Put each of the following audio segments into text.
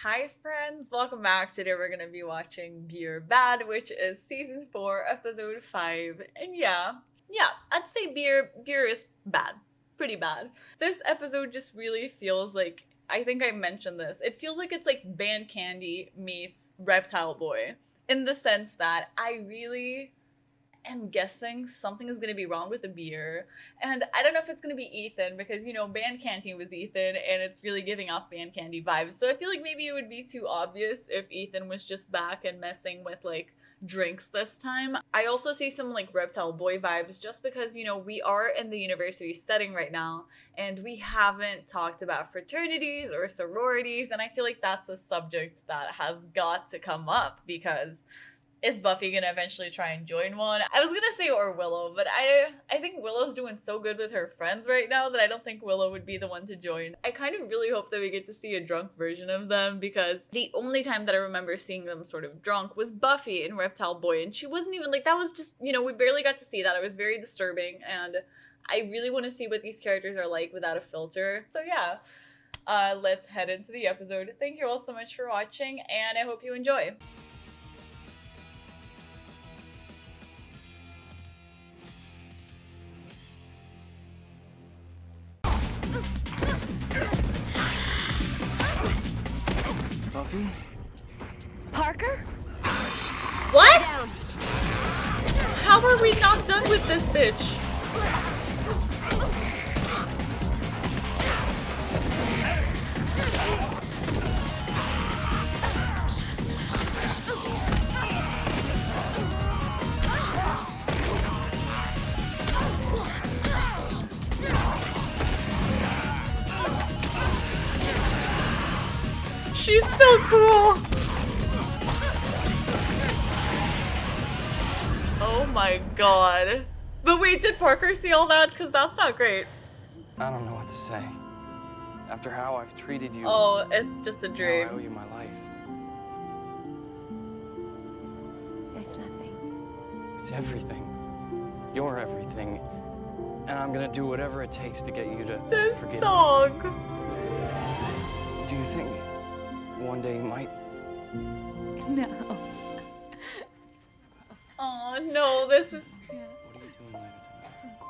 Hi friends, welcome back. Today we're gonna be watching Beer Bad, which is season 4, episode 5. And yeah, I'd say beer is bad. Pretty bad. This episode just really feels like, I think I mentioned this, it feels like it's like Band Candy meets Reptile Boy. In the sense that I really am guessing something is going to be wrong with the beer. And I don't know if it's going to be Ethan because, Band Candy was Ethan and it's really giving off Band Candy vibes. So I feel like maybe it would be too obvious if Ethan was just back and messing with like drinks this time. I also see some like Reptile Boy vibes just because, we are in the university setting right now and we haven't talked about fraternities or sororities. And I feel like that's a subject that has got to come up because is Buffy gonna eventually try and join one? I was gonna say or Willow, but I think Willow's doing so good with her friends right now that I don't think Willow would be the one to join. I kind of really hope that we get to see a drunk version of them because the only time that I remember seeing them sort of drunk was Buffy in Reptile Boy, and she wasn't even like, that was just, we barely got to see that. It was very disturbing, and I really want to see what these characters are like without a filter. So yeah, let's head into the episode. Thank you all so much for watching, and I hope you enjoy. Buffy? Parker? What? Down. How are we not done with this bitch? She's so cool! Oh my god. But wait, did Parker see all that? Because that's not great. I don't know what to say. After how I've treated you. Oh, it's just a now dream. I owe you my life. It's nothing. It's everything. You're everything. And I'm gonna do whatever it takes to get you to This forgive song. me. Do you think one day you might? No. Oh no, this is... What are you doing later tonight?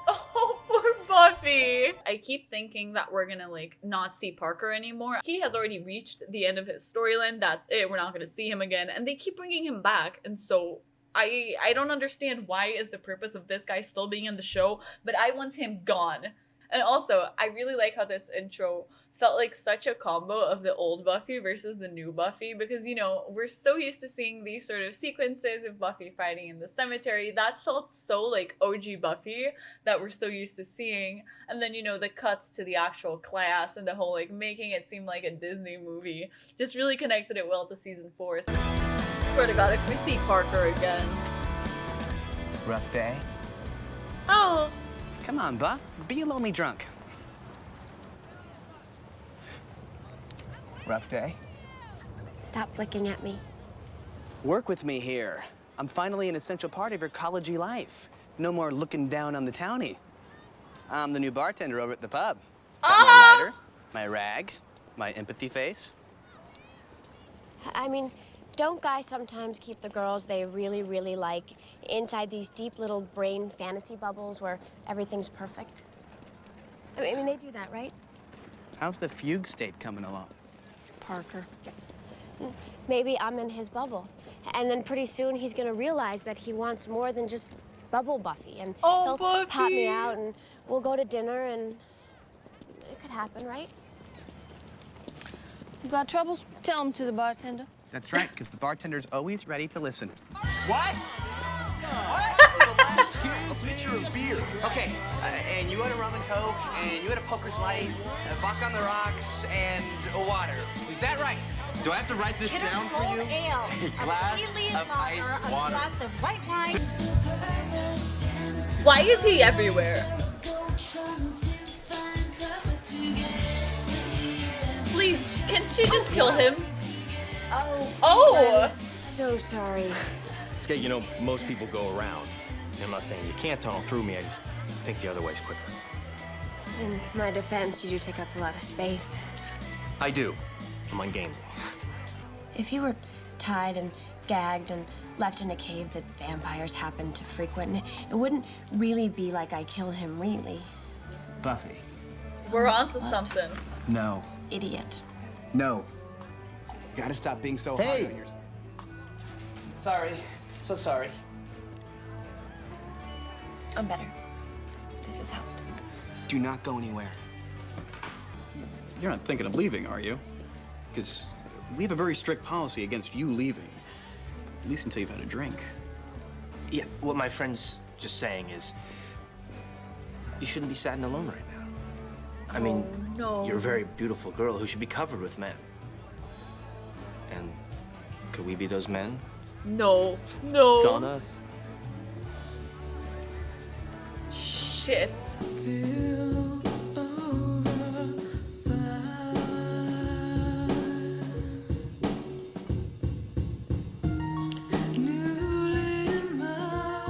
Oh, poor Buffy. I keep thinking that we're gonna like not see Parker anymore. He has already reached the end of his storyline. That's it. We're not gonna see him again. And they keep bringing him back. And so I don't understand why is the purpose of this guy still being in the show, but I want him gone. And also, I really like how this intro felt like such a combo of the old Buffy versus the new Buffy because, we're so used to seeing these sort of sequences of Buffy fighting in the cemetery. That's felt so like OG Buffy that we're so used to seeing. And then, the cuts to the actual class and the whole like making it seem like a Disney movie just really connected it well to season 4. So, swear to God, if we see Parker again. Rough day? Oh. Come on, Buff. Be a lonely drunk. Rough day? Stop flicking at me. Work with me here. I'm finally an essential part of your collegey life. No more looking down on the townie. I'm the new bartender over at the pub. Got my lighter, my rag, my empathy face. I mean, don't guys sometimes keep the girls they really, really like inside these deep little brain fantasy bubbles where everything's perfect? I mean, they do that, right? How's the fugue state coming along? Parker. Maybe I'm in his bubble. And then pretty soon he's gonna realize that he wants more than just bubble Buffy. And he'll pop me out and we'll go to dinner and it could happen, right? You got troubles? Tell them to the bartender. That's right, because the bartender's always ready to listen. What? Pitcher of beer. Okay, and you had a rum and coke, and you had a Poker's Light, a vodka on the rocks, and a water. Is that right? Do I have to write this down for you? Ale, A glass of ice water. A glass of white wine. Why is he everywhere? Please, can she just kill him? Oh! I'm so sorry. Okay, most people go around. I'm not saying you can't tunnel through me, I just think the other way's quicker. In my defense, you do take up a lot of space. I do. I'm ungainly. If he were tied and gagged and left in a cave that vampires happen to frequent, it wouldn't really be like I killed him, really. Buffy. We're onto something. No. Idiot. No. Gotta stop being so hard on yourself. Sorry. So sorry. I'm better. This has helped. Do not go anywhere. You're not thinking of leaving, are you? Because we have a very strict policy against you leaving. At least until you've had a drink. Yeah, what my friend's just saying is, you shouldn't be sad and alone right now. I mean, no. you're a very beautiful girl who should be covered with men. And could we be those men? No. No. It's on us. Shit.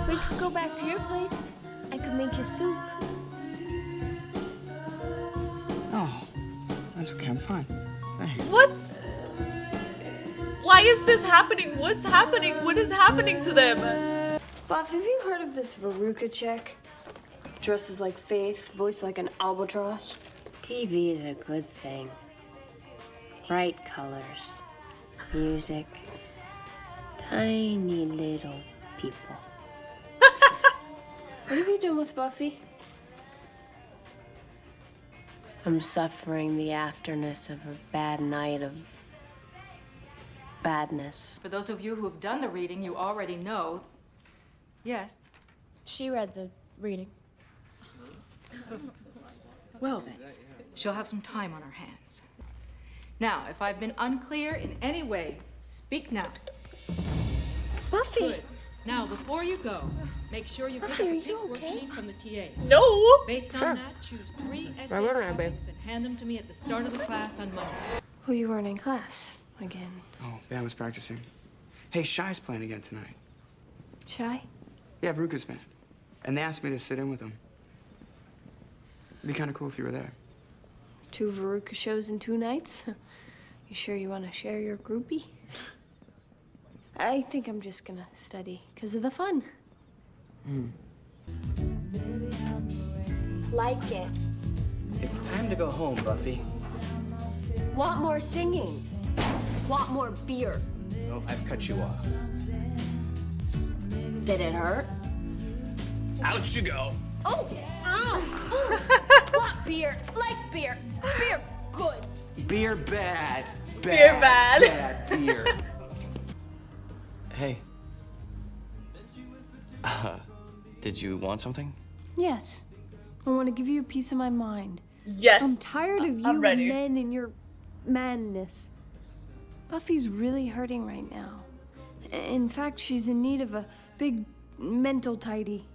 We could go back to your place. I could make you soup. Oh, that's okay. I'm fine. Thanks. What? Why is this happening? What's happening? What is happening to them? Buff, have you heard of this Veruca chick? Dresses like Faith, voice like an albatross. TV is a good thing. Bright colors, music, tiny little people. What have you done with Buffy? I'm suffering the afterness of a bad night of badness. For those of you who have done the reading, you already know. Yes. She read the reading. Well then, she'll have some time on her hands. Now, if I've been unclear in any way, speak now. Buffy! Good. Now, before you go, make sure you pick up Buffy, a are pink you okay? worksheet from the TAs. No. Based on that, choose 3 essay topics and hand them to me at the start of the class on Monday. Who you weren't in class again? Oh, Ben was practicing. Hey, Shy's playing again tonight. Shy? Yeah, Veruca's band. And they asked me to sit in with them. It'd be kind of cool if you were there. 2 Veruca shows in 2 nights? You sure you want to share your groupie? I think I'm just gonna study because of the fun. Like it. It's time to go home, Buffy. Want more singing. Want more beer. Oh, I've cut you off. Did it hurt? Out you go. Oh! Ow! Want beer. Like beer. Beer good. Beer bad. Beer bad. Bad beer. Hey. Did you want something? Yes. I want to give you a piece of my mind. Yes. I'm tired of I'm you ready. men and your madness. Buffy's really hurting right now. In fact, she's in need of a big mental tidy.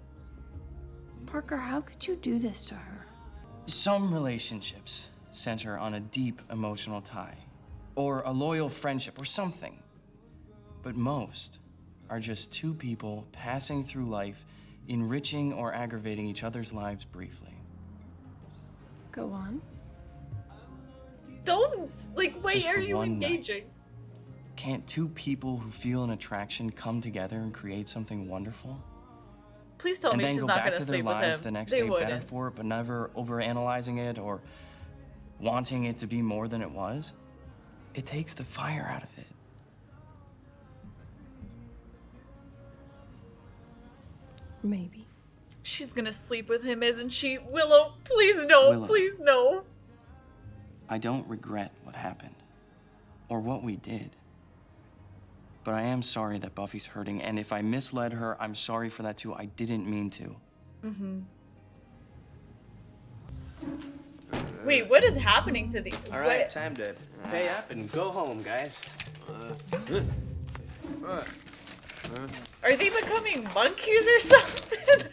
Parker, how could you do this to her? Some relationships center on a deep emotional tie, or a loyal friendship, or something. But most are just 2 people passing through life, enriching or aggravating each other's lives briefly. Go on. Don't. Like, why Just are for you one night. engaging? Can't 2 people who feel an attraction come together and create something wonderful? Please tell And me then she's go not back gonna to their sleep with lives him. the next They day better wouldn't. for it, but never overanalyzing it or wanting it to be more than it was? It takes the fire out of it. Maybe. She's gonna sleep with him, isn't she? Willow, please no. Willow. Please no. I don't regret what happened, or what we did. But I am sorry that Buffy's hurting, and if I misled her, I'm sorry for that too. I didn't mean to. Wait, what is happening to the? All right, what- time to pay up and go home, guys. Are they becoming monkeys or something?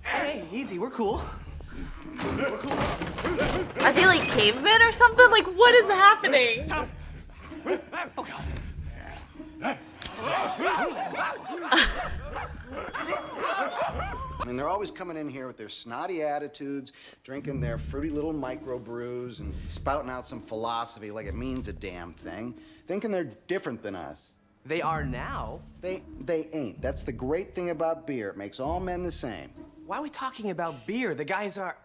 Hey, easy, we're cool. Are they like cavemen or something? Like, what is happening? mean, they're always coming in here with their snotty attitudes, drinking their fruity little microbrews, and spouting out some philosophy like it means a damn thing, thinking they're different than us. They are now. They ain't. That's the great thing about beer. It makes all men the same. Why are we talking about beer? The guys are...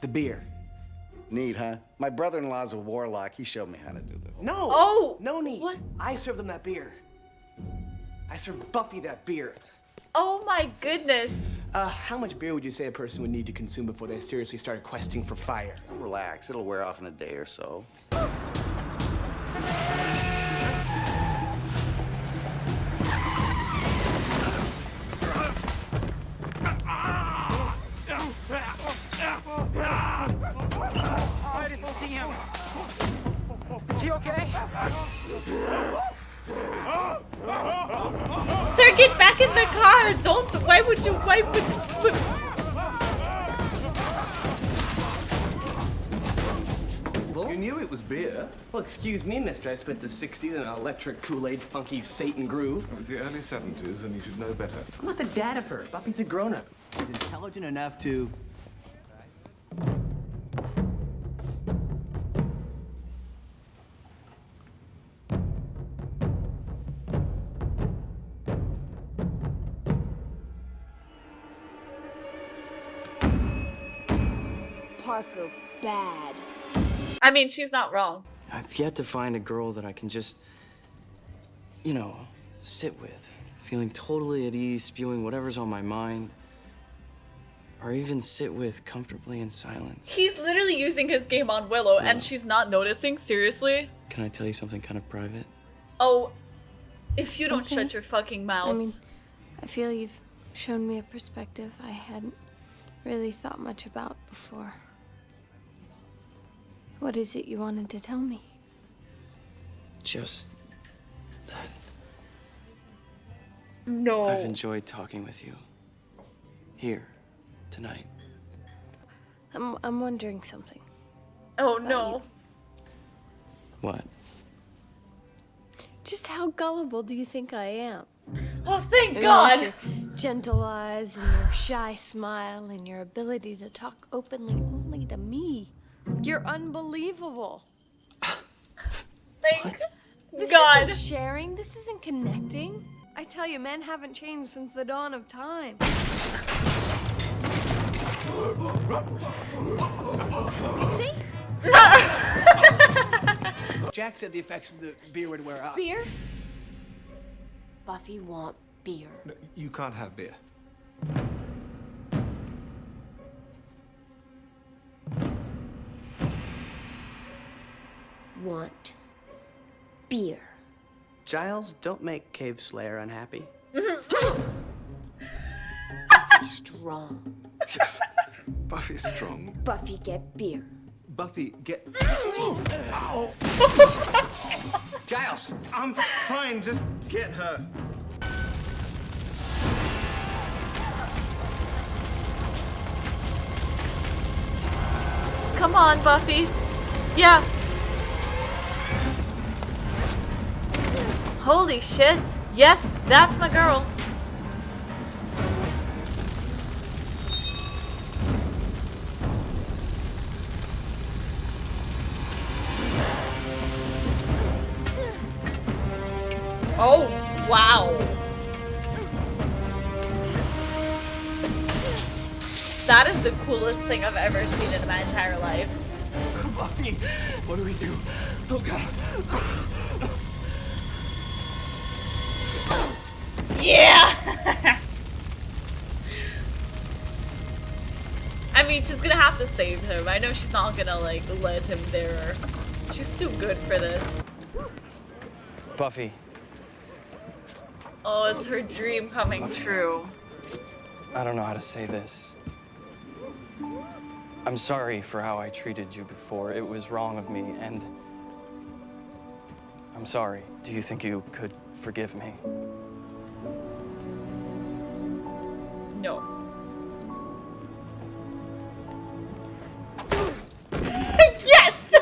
The beer. Neat, huh? My brother-in-law's a warlock. He showed me how to do this. No! Oh! No need. What? I served them that beer. I served Buffy that beer. Oh my goodness. How much beer would you say a person would need to consume before they seriously started questing for fire? Relax. It'll wear off in a day or so. I didn't see him. Is he okay? Sir, get back in the car! Don't. Why would you? You knew it was beer. Well, excuse me, mister. I spent the 60s in an electric Kool-Aid funky Satan groove. It was the early 70s, and you should know better. I'm not the dad of her. Buffy's a grown-up. He's intelligent enough to... Parker, bad. I mean, she's not wrong. I've yet to find a girl that I can just, you know, sit with, feeling totally at ease, spewing whatever's on my mind, or even sit with comfortably in silence. He's literally using his game on Willow, and she's not noticing. Seriously? Can I tell you something kind of private? Oh, if you don't Okay. shut your fucking mouth. I mean, I feel you've shown me a perspective I hadn't really thought much about before. What is it you wanted to tell me? Just that No. I've enjoyed talking with you. Here, tonight. I'm wondering something. Oh about no. you. What? Just how gullible do you think I am? Oh, thank I mean, God. with your gentle eyes and your shy smile and your ability to talk openly only to me. You're unbelievable. Thank This God. isn't sharing. This isn't connecting. I tell you, men haven't changed since the dawn of time. See? Jack said the effects of the beer would wear off. Beer? Buffy want beer. No, you can't have beer. Want beer. Giles, don't make Cave Slayer unhappy. Strong. Yes. Buffy's strong. Buffy get beer. Buffy, get... Giles! I'm fine, just get her. Come on, Buffy. Yeah. Holy shit. Yes, that's my girl. Oh, wow. That is the coolest thing I've ever seen in my entire life. Buffy, what do we do? Oh, God. Yeah! I mean, she's gonna have to save him. I know she's not gonna, like, let him there. She's too good for this. Buffy, Oh, it's her dream coming true. I don't know how to say this. I'm sorry for how I treated you before. It was wrong of me, and I'm sorry. Do you think you could forgive me? No. Yes!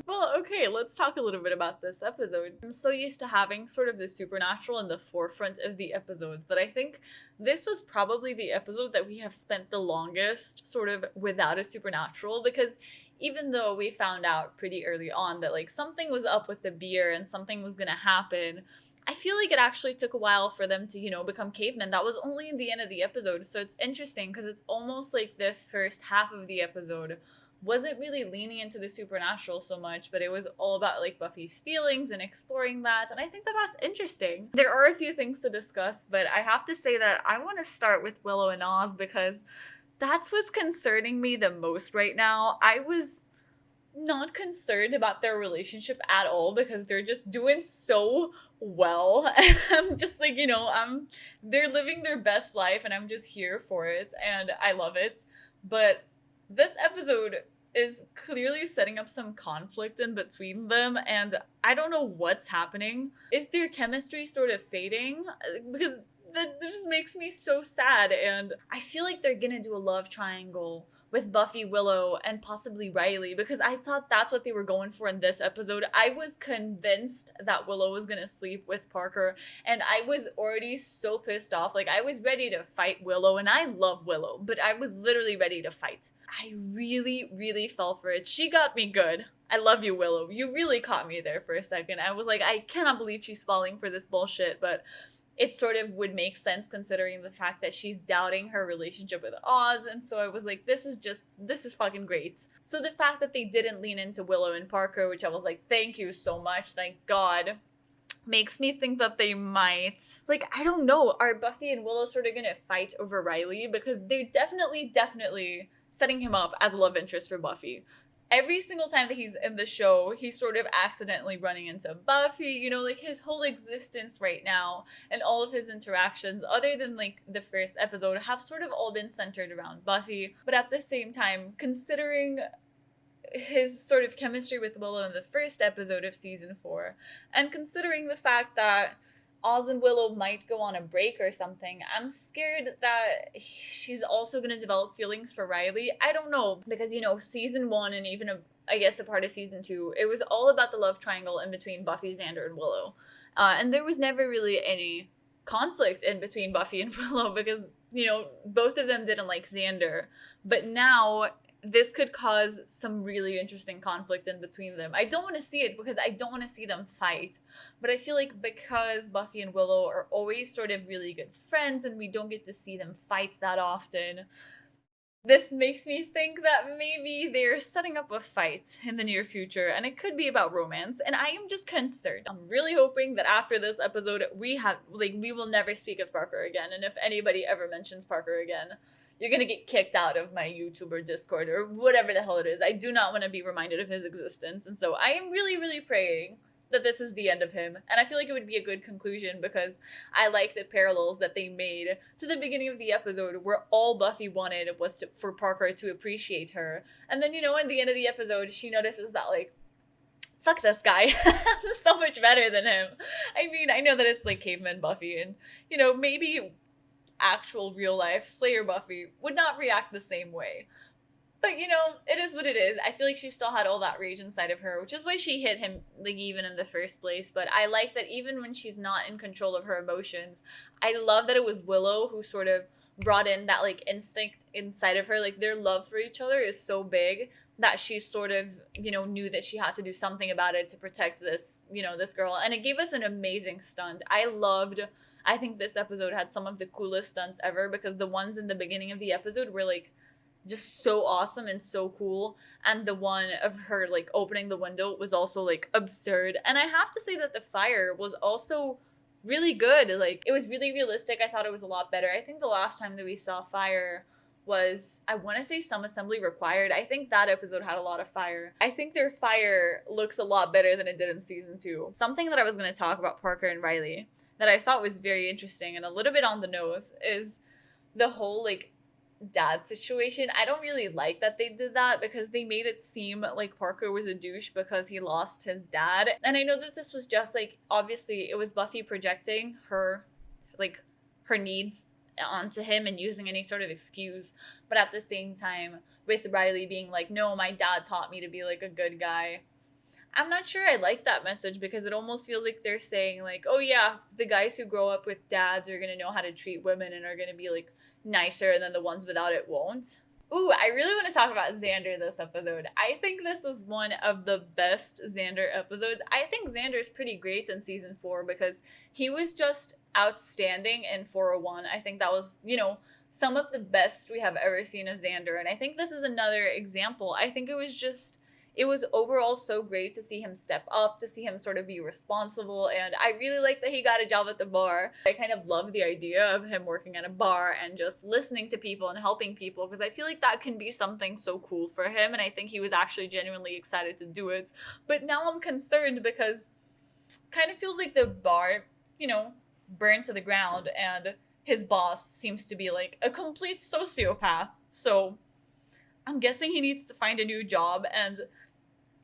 Well, okay. Okay, let's talk a little bit about this episode. I'm so used to having sort of the supernatural in the forefront of the episodes that I think this was probably the episode that we have spent the longest sort of without a supernatural, because even though we found out pretty early on that like something was up with the beer and something was gonna happen, I feel like it actually took a while for them to, you know, become cavemen. That was only in the end of the episode. So it's interesting because it's almost like the first half of the episode wasn't really leaning into the supernatural so much, but it was all about like Buffy's feelings and exploring that. And I think that that's interesting. There are a few things to discuss, but I have to say that I want to start with Willow and Oz because that's what's concerning me the most right now. I was not concerned about their relationship at all because they're just doing so well. And I'm just like, you know, they're living their best life and I'm just here for it and I love it. But this episode is clearly setting up some conflict in between them and I don't know what's happening. Is their chemistry sort of fading? Because that just makes me so sad, and I feel like they're gonna do a love triangle with Buffy, Willow, and possibly Riley, because I thought that's what they were going for in this episode. I was convinced that Willow was gonna sleep with Parker, and I was already so pissed off. Like, I was ready to fight Willow, and I love Willow, but I was literally ready to fight. I really, really fell for it. She got me good. I love you, Willow. You really caught me there for a second. I was like, I cannot believe she's falling for this bullshit, but it sort of would make sense considering the fact that she's doubting her relationship with Oz, and so I was like, this is fucking great. So the fact that they didn't lean into Willow and Parker, which I was like, thank you so much, thank God, makes me think that they might, like, I don't know, are Buffy and Willow sort of gonna fight over Riley? Because they're definitely setting him up as a love interest for Buffy. Every single time that he's in the show, he's sort of accidentally running into Buffy, you know, like his whole existence right now and all of his interactions, other than like the first episode, have sort of all been centered around Buffy. But at the same time, considering his sort of chemistry with Willow in the first episode of season 4, and considering the fact that Oz and Willow might go on a break or something, I'm scared that she's also going to develop feelings for Riley. I don't know, because, you know, season 1 and even, I guess, a part of season 2, it was all about the love triangle in between Buffy, Xander, and Willow. And there was never really any conflict in between Buffy and Willow because, you know, both of them didn't like Xander. But now this could cause some really interesting conflict in between them. I don't want to see it because I don't want to see them fight. But I feel like because Buffy and Willow are always sort of really good friends and we don't get to see them fight that often, this makes me think that maybe they're setting up a fight in the near future and it could be about romance. And I am just concerned. I'm really hoping that after this episode, we will never speak of Parker again. And if anybody ever mentions Parker again, you're gonna get kicked out of my YouTube or Discord or whatever the hell it is. I do not want to be reminded of his existence. And so I am really, really praying that this is the end of him. And I feel like it would be a good conclusion because I like the parallels that they made to the beginning of the episode where all Buffy wanted was for Parker to appreciate her. And then, you know, in the end of the episode, she notices that, like, fuck this guy. I'm so much better than him. I mean, I know that it's like caveman Buffy and, you know, maybe actual real life Slayer Buffy would not react the same way. But, you know, it is what it is. I feel like she still had all that rage inside of her, which is why she hit him, like, even in the first place. But I like that even when she's not in control of her emotions, I love that it was Willow who sort of brought in that, like, instinct inside of her. Like, their love for each other is so big that she sort of, you know, knew that she had to do something about it to protect this, you know, this girl. And it gave us an amazing stunt. I think this episode had some of the coolest stunts ever because the ones in the beginning of the episode were, like, just so awesome and so cool. And the one of her, like, opening the window was also, like, absurd. And I have to say that the fire was also really good. Like, it was really realistic. I thought it was a lot better. I think the last time that we saw fire was, I want to say Some Assembly Required. I think that episode had a lot of fire. I think their fire looks a lot better than it did in season 2. Something that I was going to talk about Parker and Riley that I thought was very interesting and a little bit on the nose is the whole, like, dad situation. I don't really like that they did that because they made it seem like Parker was a douche because he lost his dad. And I know that this was just, like, obviously it was Buffy projecting her, like, her needs onto him and using any sort of excuse. But at the same time, with Riley being like, no, my dad taught me to be, like, a good guy, I'm not sure I like that message, because it almost feels like they're saying like, oh yeah, the guys who grow up with dads are gonna know how to treat women and are gonna be like nicer, and then the ones without it won't. Ooh, I really want to talk about Xander this episode. I think this was one of the best Xander episodes. I think Xander's pretty great in season 4 because he was just outstanding in 401. I think that was, you know, some of the best we have ever seen of Xander. And I think this is another example. I think it was overall so great to see him step up, to see him sort of be responsible, and I really like that he got a job at the bar. I kind of love the idea of him working at a bar and just listening to people and helping people, because I feel like that can be something so cool for him, and I think he was actually genuinely excited to do it. But now I'm concerned because it kind of feels like the bar, you know, burned to the ground, and his boss seems to be like a complete sociopath. So I'm guessing he needs to find a new job, and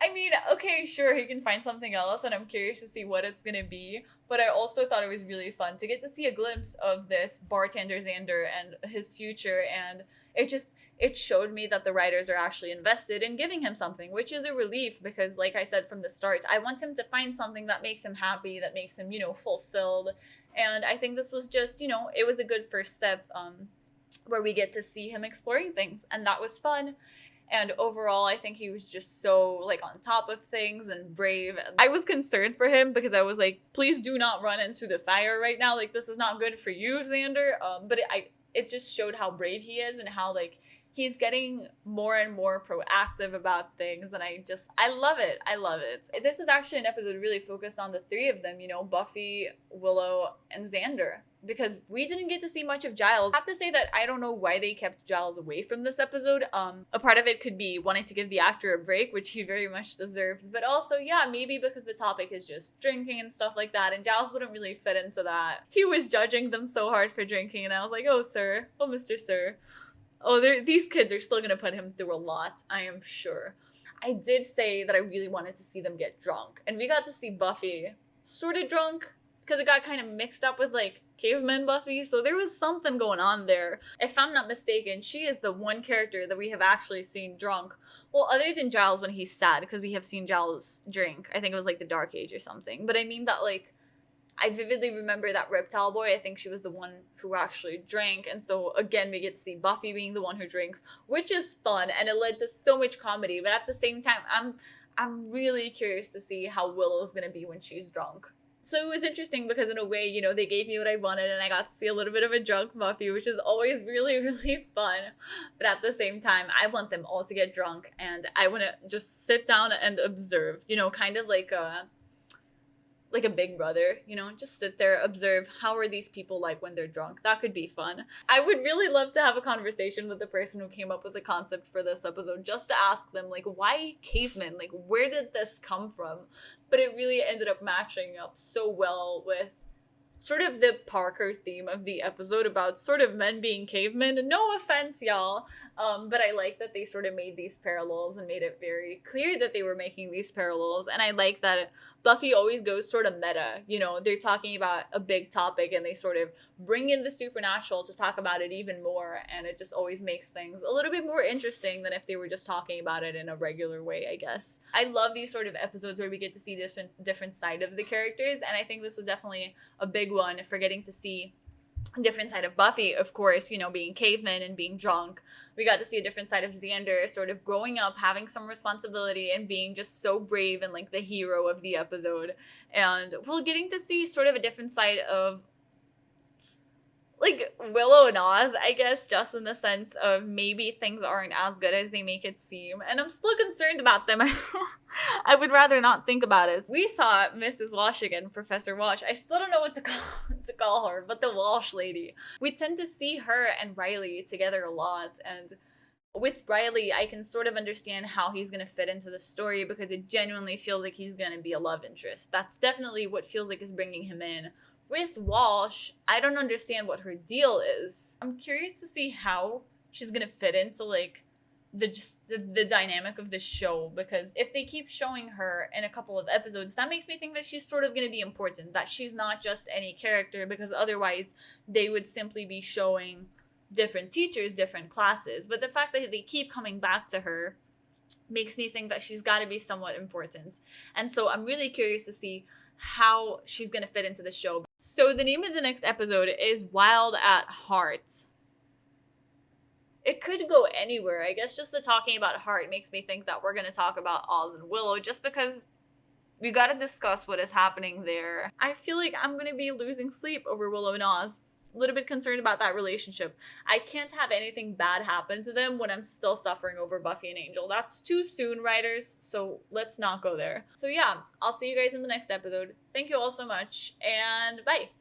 I mean, okay, sure, he can find something else, and I'm curious to see what it's gonna be, but I also thought it was really fun to get to see a glimpse of this bartender Xander and his future, and it showed me that the writers are actually invested in giving him something, which is a relief, because like I said from the start, I want him to find something that makes him happy, that makes him, you know, fulfilled, and I think this was just, you know, it was a good first step, where we get to see him exploring things, and that was fun. And overall, I think he was just so, like, on top of things and brave. I was concerned for him because I was like, please do not run into the fire right now. Like, this is not good for you, Xander. But it just showed how brave he is and how, like, he's getting more and more proactive about things. And I love it. I love it. This was actually an episode really focused on the three of them, you know, Buffy, Willow, and Xander. Because we didn't get to see much of Giles. I have to say that I don't know why they kept Giles away from this episode. A part of it could be wanting to give the actor a break, which he very much deserves. But also, yeah, maybe because the topic is just drinking and stuff like that, and Giles wouldn't really fit into that. He was judging them so hard for drinking, and I was like, oh, sir. Oh, Mr. Sir. Oh, these kids are still gonna put him through a lot, I am sure. I did say that I really wanted to see them get drunk. And we got to see Buffy sort of drunk, because it got kind of mixed up with, like, caveman Buffy, so there was something going on there. If I'm not mistaken, she is the one character that we have actually seen drunk. Well, other than Giles when he's sad, because we have seen Giles drink. I think it was like the Dark Age or something. But I mean that, like, I vividly remember that Reptile Boy. I think she was the one who actually drank. And so, again, we get to see Buffy being the one who drinks, which is fun, and it led to so much comedy. But at the same time, I'm really curious to see how Willow's gonna be when she's drunk. So it was interesting because in a way, you know, they gave me what I wanted, and I got to see a little bit of a drunk Buffy, which is always really, really fun. But at the same time, I want them all to get drunk, and I want to just sit down and observe, you know, kind of like a big brother, you know, just sit there, observe how are these people like when they're drunk. That could be fun. I would really love to have a conversation with the person who came up with the concept for this episode, just to ask them, like, why cavemen? Like, where did this come from? But it really ended up matching up so well with sort of the Parker theme of the episode about sort of men being cavemen. No offense, y'all. But I like that they sort of made these parallels and made it very clear that they were making these parallels. And I like that Buffy always goes sort of meta. You know, they're talking about a big topic and they sort of bring in the supernatural to talk about it even more. And it just always makes things a little bit more interesting than if they were just talking about it in a regular way, I guess. I love these sort of episodes where we get to see different side of the characters. And I think this was definitely a big one for getting to see a different side of Buffy, of course, you know, being caveman and being drunk. We got to see a different side of Xander, sort of growing up, having some responsibility, and being just so brave and like the hero of the episode. And we're getting to see sort of a different side of like Willow and Oz, I guess, just in the sense of maybe things aren't as good as they make it seem. And I'm still concerned about them. I would rather not think about it. We saw Mrs. Walsh again, Professor Walsh. I still don't know what to call her, but the Walsh lady. We tend to see her and Riley together a lot. And with Riley, I can sort of understand how he's going to fit into the story because it genuinely feels like he's going to be a love interest. That's definitely what feels like is bringing him in. With Walsh, I don't understand what her deal is. I'm curious to see how she's gonna fit into like the dynamic of this show, because if they keep showing her in a couple of episodes, that makes me think that she's sort of gonna be important, that she's not just any character, because otherwise they would simply be showing different teachers, different classes. But the fact that they keep coming back to her makes me think that she's got to be somewhat important. And so I'm really curious to see how she's going to fit into the show. So the name of the next episode is Wild at Heart. It could go anywhere. I guess just the talking about Heart makes me think that we're going to talk about Oz and Willow, just because we got to discuss what is happening there. I feel like I'm going to be losing sleep over Willow and Oz. A little bit concerned about that relationship. I can't have anything bad happen to them when I'm still suffering over Buffy and Angel. That's too soon, writers, so let's not go there. So yeah, I'll see you guys in the next episode. Thank you all so much, and bye!